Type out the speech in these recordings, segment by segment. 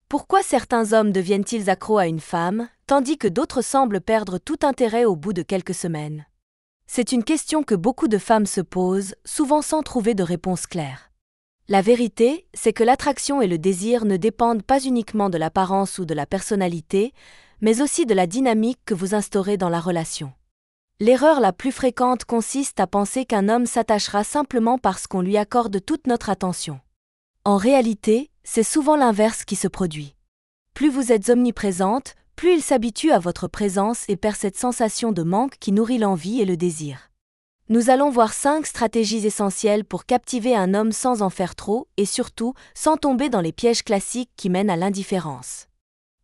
Pourquoi certains hommes deviennent-ils accros à une femme, tandis que d'autres semblent perdre tout intérêt au bout de quelques semaines? C'est une question que beaucoup de femmes se posent, souvent sans trouver de réponse claire. La vérité, c'est que l'attraction et le désir ne dépendent pas uniquement de l'apparence ou de la personnalité, mais aussi de la dynamique que vous instaurez dans la relation. L'erreur la plus fréquente consiste à penser qu'un homme s'attachera simplement parce qu'on lui accorde toute notre attention. En réalité, c'est souvent l'inverse qui se produit. Plus vous êtes omniprésente, plus il s'habitue à votre présence et perd cette sensation de manque qui nourrit l'envie et le désir. Nous allons voir 5 stratégies essentielles pour captiver un homme sans en faire trop et surtout sans tomber dans les pièges classiques qui mènent à l'indifférence.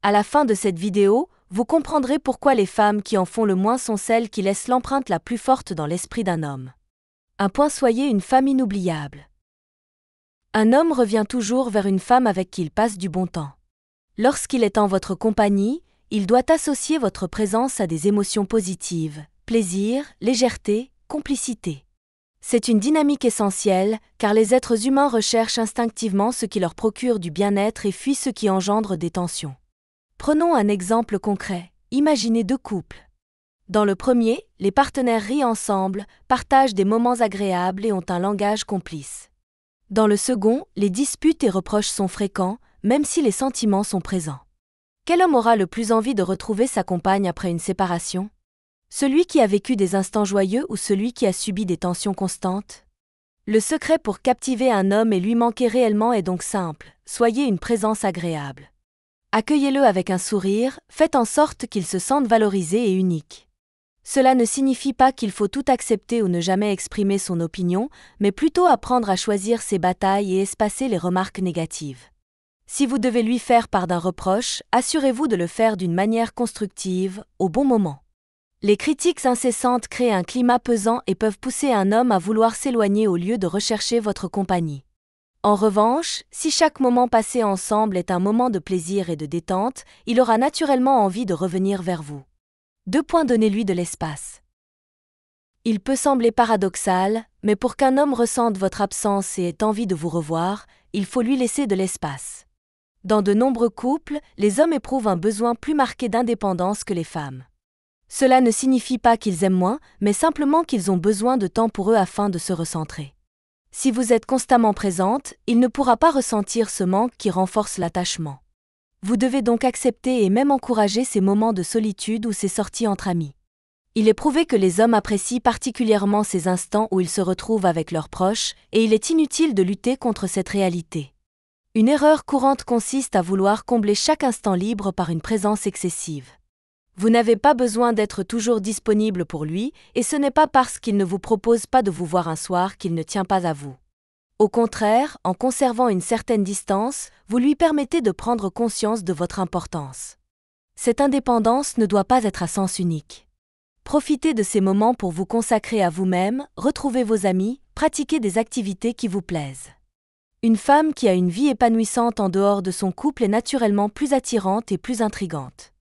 À la fin de cette vidéo, vous comprendrez pourquoi les femmes qui en font le moins sont celles qui laissent l'empreinte la plus forte dans l'esprit d'un homme. Un point: soyez une femme inoubliable. Un homme revient toujours vers une femme avec qui il passe du bon temps. Lorsqu'il est en votre compagnie, il doit associer votre présence à des émotions positives, plaisir, légèreté, complicité. C'est une dynamique essentielle, car les êtres humains recherchent instinctivement ce qui leur procure du bien-être et fuient ce qui engendre des tensions. Prenons un exemple concret. Imaginez 2 couples. Dans le premier, les partenaires rient ensemble, partagent des moments agréables et ont un langage complice. Dans le second, les disputes et reproches sont fréquents, même si les sentiments sont présents. Quel homme aura le plus envie de retrouver sa compagne après une séparation? Celui qui a vécu des instants joyeux ou celui qui a subi des tensions constantes? Le secret pour captiver un homme et lui manquer réellement est donc simple: soyez une présence agréable. Accueillez-le avec un sourire, faites en sorte qu'il se sente valorisé et unique. Cela ne signifie pas qu'il faut tout accepter ou ne jamais exprimer son opinion, mais plutôt apprendre à choisir ses batailles et espacer les remarques négatives. Si vous devez lui faire part d'un reproche, assurez-vous de le faire d'une manière constructive, au bon moment. Les critiques incessantes créent un climat pesant et peuvent pousser un homme à vouloir s'éloigner au lieu de rechercher votre compagnie. En revanche, si chaque moment passé ensemble est un moment de plaisir et de détente, il aura naturellement envie de revenir vers vous. 2 points: donnez-lui de l'espace. Il peut sembler paradoxal, mais pour qu'un homme ressente votre absence et ait envie de vous revoir, il faut lui laisser de l'espace. Dans de nombreux couples, les hommes éprouvent un besoin plus marqué d'indépendance que les femmes. Cela ne signifie pas qu'ils aiment moins, mais simplement qu'ils ont besoin de temps pour eux afin de se recentrer. Si vous êtes constamment présente, il ne pourra pas ressentir ce manque qui renforce l'attachement. Vous devez donc accepter et même encourager ces moments de solitude ou ces sorties entre amis. Il est prouvé que les hommes apprécient particulièrement ces instants où ils se retrouvent avec leurs proches, et il est inutile de lutter contre cette réalité. Une erreur courante consiste à vouloir combler chaque instant libre par une présence excessive. Vous n'avez pas besoin d'être toujours disponible pour lui, et ce n'est pas parce qu'il ne vous propose pas de vous voir un soir qu'il ne tient pas à vous. Au contraire, en conservant une certaine distance, vous lui permettez de prendre conscience de votre importance. Cette indépendance ne doit pas être à sens unique. Profitez de ces moments pour vous consacrer à vous-même, retrouver vos amis, pratiquer des activités qui vous plaisent. Une femme qui a une vie épanouissante en dehors de son couple est naturellement plus attirante et plus intrigante.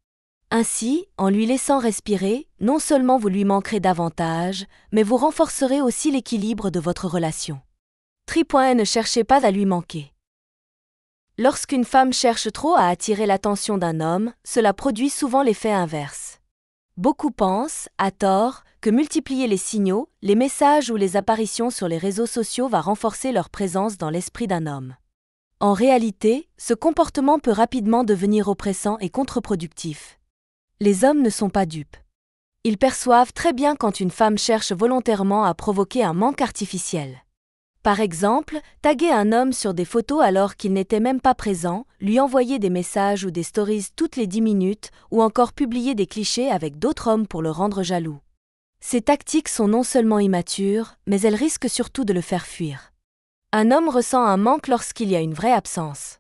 Ainsi, en lui laissant respirer, non seulement vous lui manquerez davantage, mais vous renforcerez aussi l'équilibre de votre relation. Ne cherchez pas à lui manquer. Lorsqu'une femme cherche trop à attirer l'attention d'un homme, cela produit souvent l'effet inverse. Beaucoup pensent, à tort, que multiplier les signaux, les messages ou les apparitions sur les réseaux sociaux va renforcer leur présence dans l'esprit d'un homme. En réalité, ce comportement peut rapidement devenir oppressant et contre-productif. Les hommes ne sont pas dupes. Ils perçoivent très bien quand une femme cherche volontairement à provoquer un manque artificiel. Par exemple, taguer un homme sur des photos alors qu'il n'était même pas présent, lui envoyer des messages ou des stories toutes les 10 minutes, ou encore publier des clichés avec d'autres hommes pour le rendre jaloux. Ces tactiques sont non seulement immatures, mais elles risquent surtout de le faire fuir. Un homme ressent un manque lorsqu'il y a une vraie absence.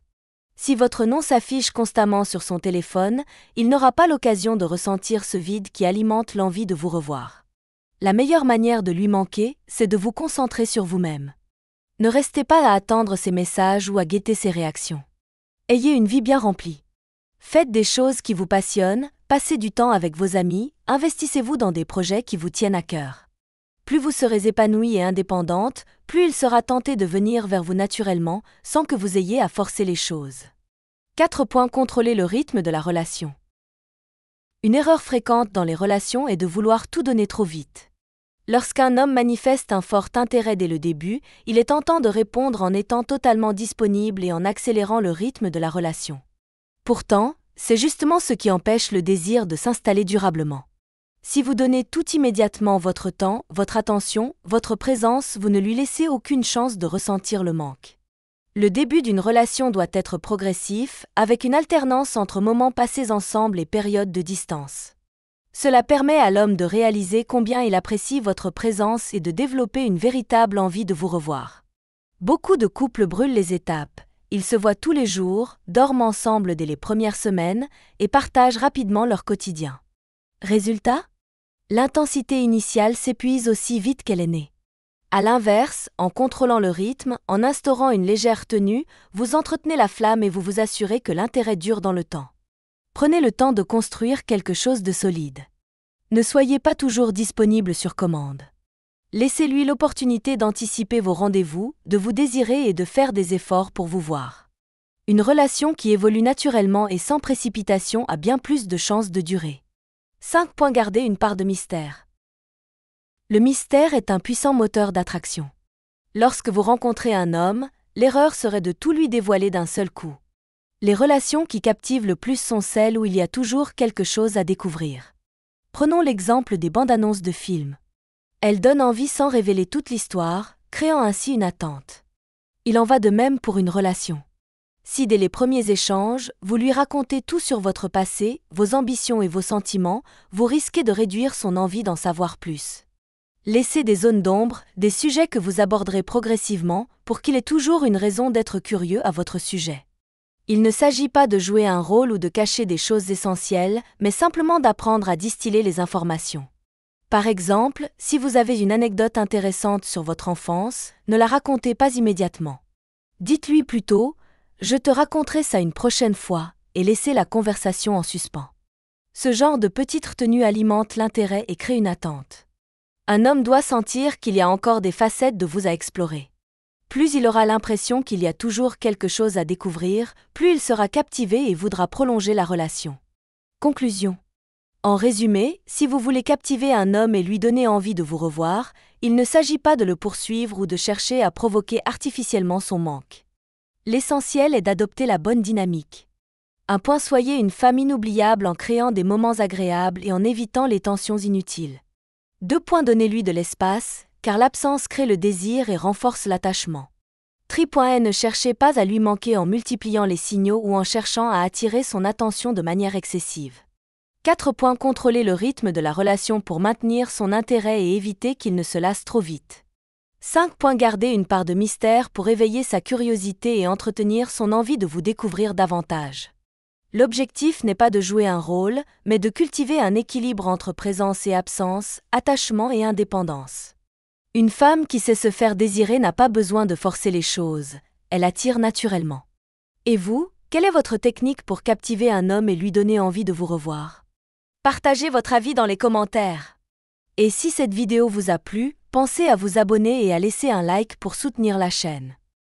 Si votre nom s'affiche constamment sur son téléphone, il n'aura pas l'occasion de ressentir ce vide qui alimente l'envie de vous revoir. La meilleure manière de lui manquer, c'est de vous concentrer sur vous-même. Ne restez pas à attendre ses messages ou à guetter ses réactions. Ayez une vie bien remplie. Faites des choses qui vous passionnent, passez du temps avec vos amis, investissez-vous dans des projets qui vous tiennent à cœur. Plus vous serez épanouie et indépendante, plus il sera tenté de venir vers vous naturellement, sans que vous ayez à forcer les choses. 4 points. Contrôler le rythme de la relation. Une erreur fréquente dans les relations est de vouloir tout donner trop vite. Lorsqu'un homme manifeste un fort intérêt dès le début, il est tentant de répondre en étant totalement disponible et en accélérant le rythme de la relation. Pourtant, c'est justement ce qui empêche le désir de s'installer durablement. Si vous donnez tout immédiatement votre temps, votre attention, votre présence, vous ne lui laissez aucune chance de ressentir le manque. Le début d'une relation doit être progressif, avec une alternance entre moments passés ensemble et périodes de distance. Cela permet à l'homme de réaliser combien il apprécie votre présence et de développer une véritable envie de vous revoir. Beaucoup de couples brûlent les étapes. Ils se voient tous les jours, dorment ensemble dès les premières semaines et partagent rapidement leur quotidien. Résultat ? L'intensité initiale s'épuise aussi vite qu'elle est née. À l'inverse, en contrôlant le rythme, en instaurant une légère tenue, vous entretenez la flamme et vous vous assurez que l'intérêt dure dans le temps. Prenez le temps de construire quelque chose de solide. Ne soyez pas toujours disponible sur commande. Laissez-lui l'opportunité d'anticiper vos rendez-vous, de vous désirer et de faire des efforts pour vous voir. Une relation qui évolue naturellement et sans précipitation a bien plus de chances de durer. 5 points. Garder une part de mystère. Le mystère est un puissant moteur d'attraction. Lorsque vous rencontrez un homme, l'erreur serait de tout lui dévoiler d'un seul coup. Les relations qui captivent le plus sont celles où il y a toujours quelque chose à découvrir. Prenons l'exemple des bandes-annonces de films. Elles donnent envie sans révéler toute l'histoire, créant ainsi une attente. Il en va de même pour une relation. Si dès les premiers échanges, vous lui racontez tout sur votre passé, vos ambitions et vos sentiments, vous risquez de réduire son envie d'en savoir plus. Laissez des zones d'ombre, des sujets que vous aborderez progressivement, pour qu'il ait toujours une raison d'être curieux à votre sujet. Il ne s'agit pas de jouer un rôle ou de cacher des choses essentielles, mais simplement d'apprendre à distiller les informations. Par exemple, si vous avez une anecdote intéressante sur votre enfance, ne la racontez pas immédiatement. Dites-lui plutôt « Je te raconterai ça une prochaine fois » et laissez la conversation en suspens. Ce genre de petite retenue alimente l'intérêt et crée une attente. Un homme doit sentir qu'il y a encore des facettes de vous à explorer. Plus il aura l'impression qu'il y a toujours quelque chose à découvrir, plus il sera captivé et voudra prolonger la relation. Conclusion. En résumé, si vous voulez captiver un homme et lui donner envie de vous revoir, il ne s'agit pas de le poursuivre ou de chercher à provoquer artificiellement son manque. L'essentiel est d'adopter la bonne dynamique. 1 point. Soyez une femme inoubliable en créant des moments agréables et en évitant les tensions inutiles. 2 points. Donnez-lui de l'espace, car l'absence crée le désir et renforce l'attachement. 3 points. Ne cherchez pas à lui manquer en multipliant les signaux ou en cherchant à attirer son attention de manière excessive. 4 points. Contrôlez le rythme de la relation pour maintenir son intérêt et éviter qu'il ne se lasse trop vite. 5 points. Gardez une part de mystère pour éveiller sa curiosité et entretenir son envie de vous découvrir davantage. L'objectif n'est pas de jouer un rôle, mais de cultiver un équilibre entre présence et absence, attachement et indépendance. Une femme qui sait se faire désirer n'a pas besoin de forcer les choses, elle attire naturellement. Et vous, quelle est votre technique pour captiver un homme et lui donner envie de vous revoir? Partagez votre avis dans les commentaires. Et si cette vidéo vous a plu, pensez à vous abonner et à laisser un like pour soutenir la chaîne.